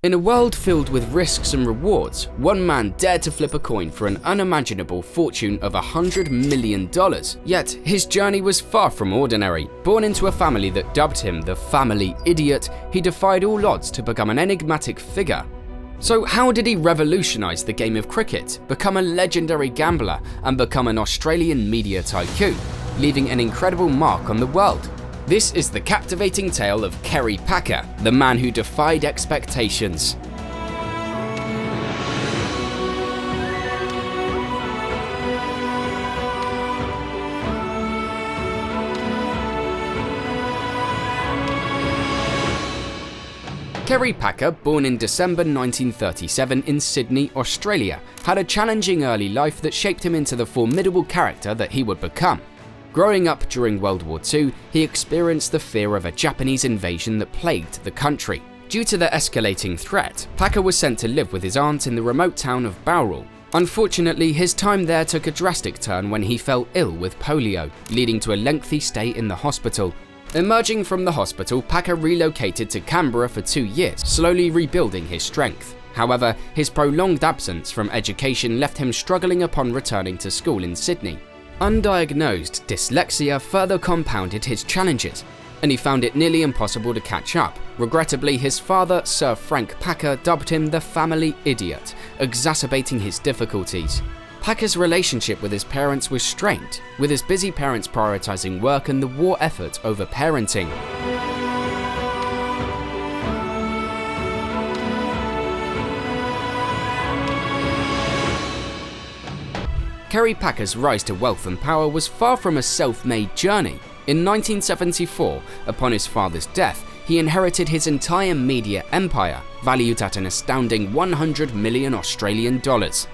In a world filled with risks and rewards, one man dared to flip a coin for an unimaginable fortune of $100 million. Yet, his journey was far from ordinary. Born into a family that dubbed him the family idiot, he defied all odds to become an enigmatic figure. So how did he revolutionize the game of cricket, become a legendary gambler, and become an Australian media tycoon, leaving an incredible mark on the world? This is the captivating tale of Kerry Packer, the man who defied expectations. Kerry Packer, born in December 1937 in Sydney, Australia, had a challenging early life that shaped him into the formidable character that he would become. Growing up during World War II, he experienced the fear of a Japanese invasion that plagued the country. Due to the escalating threat, Packer was sent to live with his aunt in the remote town of Bowral. Unfortunately, his time there took a drastic turn when he fell ill with polio, leading to a lengthy stay in the hospital. Emerging from the hospital, Packer relocated to Canberra for 2 years, slowly rebuilding his strength. However, his prolonged absence from education left him struggling upon returning to school in Sydney. Undiagnosed dyslexia further compounded his challenges, and he found it nearly impossible to catch up. Regrettably, his father, Sir Frank Packer, dubbed him the family idiot, exacerbating his difficulties. Packer's relationship with his parents was strained, with his busy parents prioritizing work and the war effort over parenting. Kerry Packer's rise to wealth and power was far from a self-made journey. In 1974, upon his father's death, he inherited his entire media empire, valued at an astounding 100 million Australian dollars.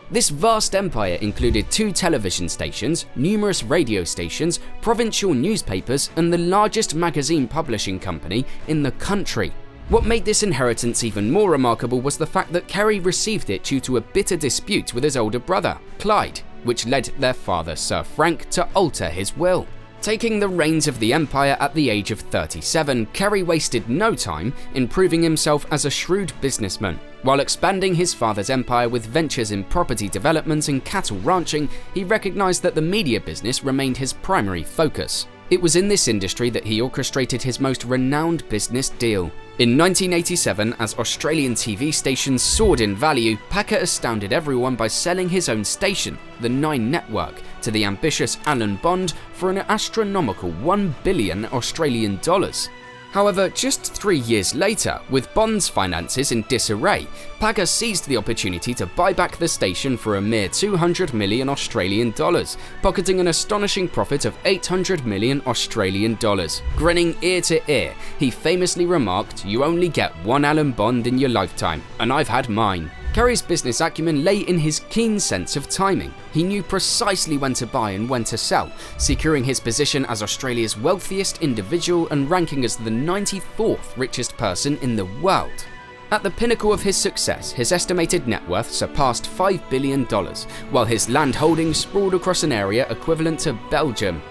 This vast empire included 2 television stations, numerous radio stations, provincial newspapers, and the largest magazine publishing company in the country. What made this inheritance even more remarkable was the fact that Kerry received it due to a bitter dispute with his older brother, Clyde, which led their father, Sir Frank, to alter his will. Taking the reins of the empire at the age of 37, Kerry wasted no time in proving himself as a shrewd businessman. While expanding his father's empire with ventures in property development and cattle ranching, he recognized that the media business remained his primary focus. It was in this industry that he orchestrated his most renowned business deal. In 1987, as Australian TV stations soared in value, Packer astounded everyone by selling his own station, the 9 Network, to the ambitious Alan Bond for an astronomical $1 billion Australian dollars. However, just 3 years later, with Bond's finances in disarray, Packer seized the opportunity to buy back the station for a mere 200 million Australian dollars, pocketing an astonishing profit of 800 million Australian dollars. Grinning ear to ear, he famously remarked, "You only get one Alan Bond in your lifetime, and I've had mine." Kerry's business acumen lay in his keen sense of timing. He knew precisely when to buy and when to sell, securing his position as Australia's wealthiest individual and ranking as the 94th richest person in the world. At the pinnacle of his success, his estimated net worth surpassed $5 billion, while his land holdings sprawled across an area equivalent to Belgium.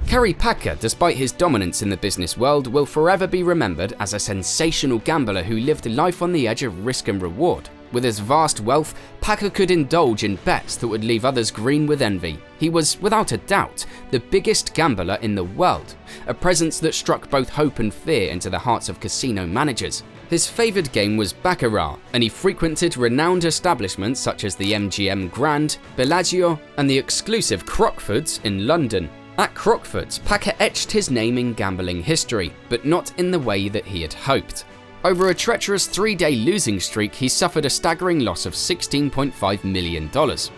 Kerry Packer, despite his dominance in the business world, will forever be remembered as a sensational gambler who lived life on the edge of risk and reward. With his vast wealth, Packer could indulge in bets that would leave others green with envy. He was, without a doubt, the biggest gambler in the world, a presence that struck both hope and fear into the hearts of casino managers. His favoured game was baccarat, and he frequented renowned establishments such as the MGM Grand, Bellagio, and the exclusive Crockford's in London. At Crockford's, Packer etched his name in gambling history, but not in the way that he had hoped. Over a treacherous 3-day losing streak, he suffered a staggering loss of $16.5 million,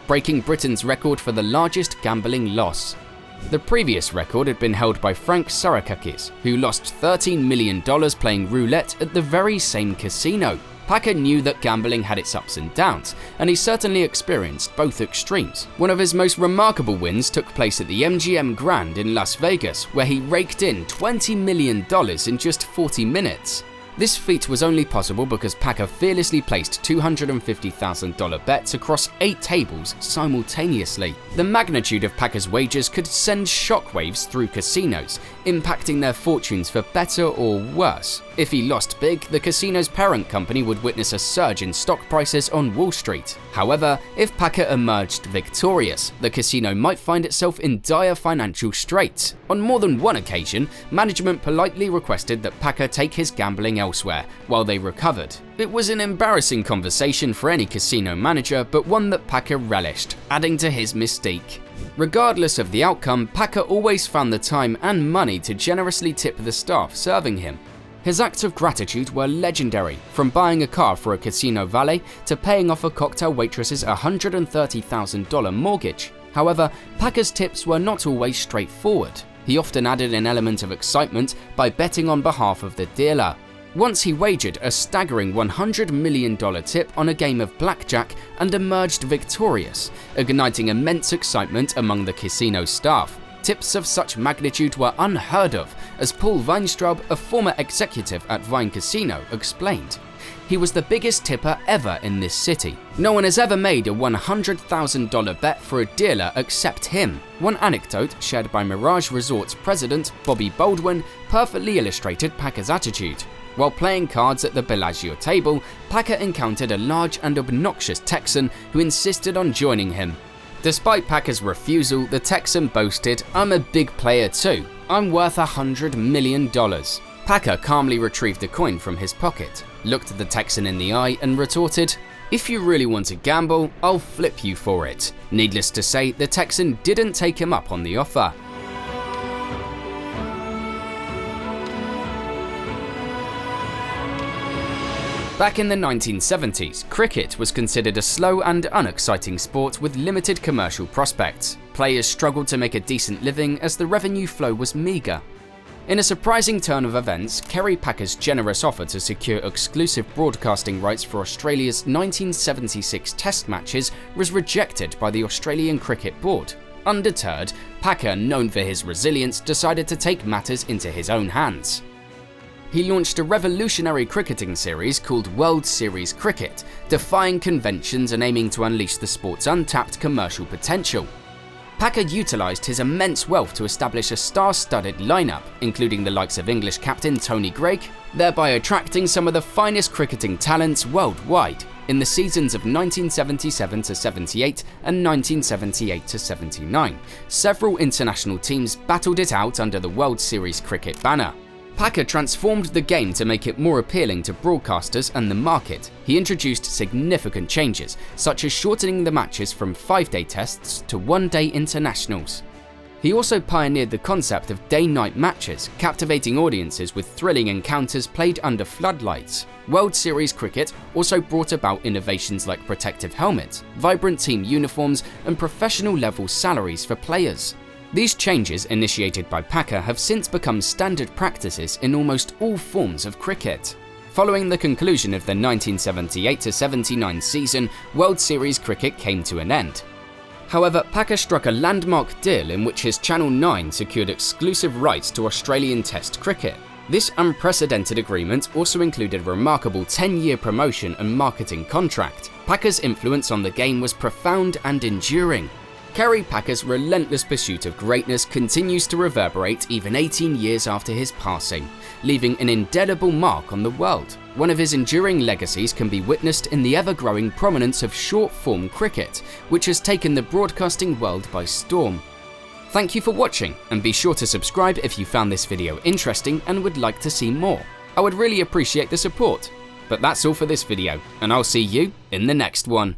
breaking Britain's record for the largest gambling loss. The previous record had been held by Frank Sarakakis, who lost $13 million playing roulette at the very same casino. Packer knew that gambling had its ups and downs, and he certainly experienced both extremes. One of his most remarkable wins took place at the MGM Grand in Las Vegas, where he raked in $20 million in just 40 minutes. This feat was only possible because Packer fearlessly placed $250,000 bets across 8 tables simultaneously. The magnitude of Packer's wagers could send shockwaves through casinos, impacting their fortunes for better or worse. If he lost big, the casino's parent company would witness a surge in stock prices on Wall Street. However, if Packer emerged victorious, the casino might find itself in dire financial straits. On more than one occasion, management politely requested that Packer take his gambling elsewhere while they recovered. It was an embarrassing conversation for any casino manager, but one that Packer relished, adding to his mystique. Regardless of the outcome, Packer always found the time and money to generously tip the staff serving him. His acts of gratitude were legendary, from buying a car for a casino valet to paying off a cocktail waitress's $130,000 mortgage. However, Packer's tips were not always straightforward. He often added an element of excitement by betting on behalf of the dealer. Once he wagered a staggering $100 million tip on a game of blackjack and emerged victorious, igniting immense excitement among the casino staff. Tips of such magnitude were unheard of, as Paul Weinstraub, a former executive at Wine Casino, explained. He was the biggest tipper ever in this city. No one has ever made a $100,000 bet for a dealer except him. One anecdote shared by Mirage Resorts president Bobby Baldwin perfectly illustrated Packer's attitude. While playing cards at the Bellagio table, Packer encountered a large and obnoxious Texan who insisted on joining him. Despite Packer's refusal, the Texan boasted, "I'm a big player too. I'm worth $100 million. Packer calmly retrieved a coin from his pocket, looked the Texan in the eye and retorted, "If you really want to gamble, I'll flip you for it." Needless to say, the Texan didn't take him up on the offer. Back in the 1970s, cricket was considered a slow and unexciting sport with limited commercial prospects. Players struggled to make a decent living as the revenue flow was meagre. In a surprising turn of events, Kerry Packer's generous offer to secure exclusive broadcasting rights for Australia's 1976 Test matches was rejected by the Australian Cricket Board. Undeterred, Packer, known for his resilience, decided to take matters into his own hands. He launched a revolutionary cricketing series called World Series Cricket, defying conventions and aiming to unleash the sport's untapped commercial potential. Packer utilised his immense wealth to establish a star-studded lineup, including the likes of English captain Tony Greig, thereby attracting some of the finest cricketing talents worldwide. In the seasons of 1977-78 and 1978-79, several international teams battled it out under the World Series Cricket banner. Packer transformed the game to make it more appealing to broadcasters and the market. He introduced significant changes, such as shortening the matches from 5-day tests to 1-day internationals. He also pioneered the concept of day-night matches, captivating audiences with thrilling encounters played under floodlights. World Series Cricket also brought about innovations like protective helmets, vibrant team uniforms, and professional-level salaries for players. These changes, initiated by Packer, have since become standard practices in almost all forms of cricket. Following the conclusion of the 1978-79 season, World Series Cricket came to an end. However, Packer struck a landmark deal in which his Channel 9 secured exclusive rights to Australian Test cricket. This unprecedented agreement also included a remarkable 10-year promotion and marketing contract. Packer's influence on the game was profound and enduring. Kerry Packer's relentless pursuit of greatness continues to reverberate even 18 years after his passing, leaving an indelible mark on the world. One of his enduring legacies can be witnessed in the ever-growing prominence of short-form cricket, which has taken the broadcasting world by storm. Thank you for watching, and be sure to subscribe if you found this video interesting and would like to see more. I would really appreciate the support. But that's all for this video, and I'll see you in the next one.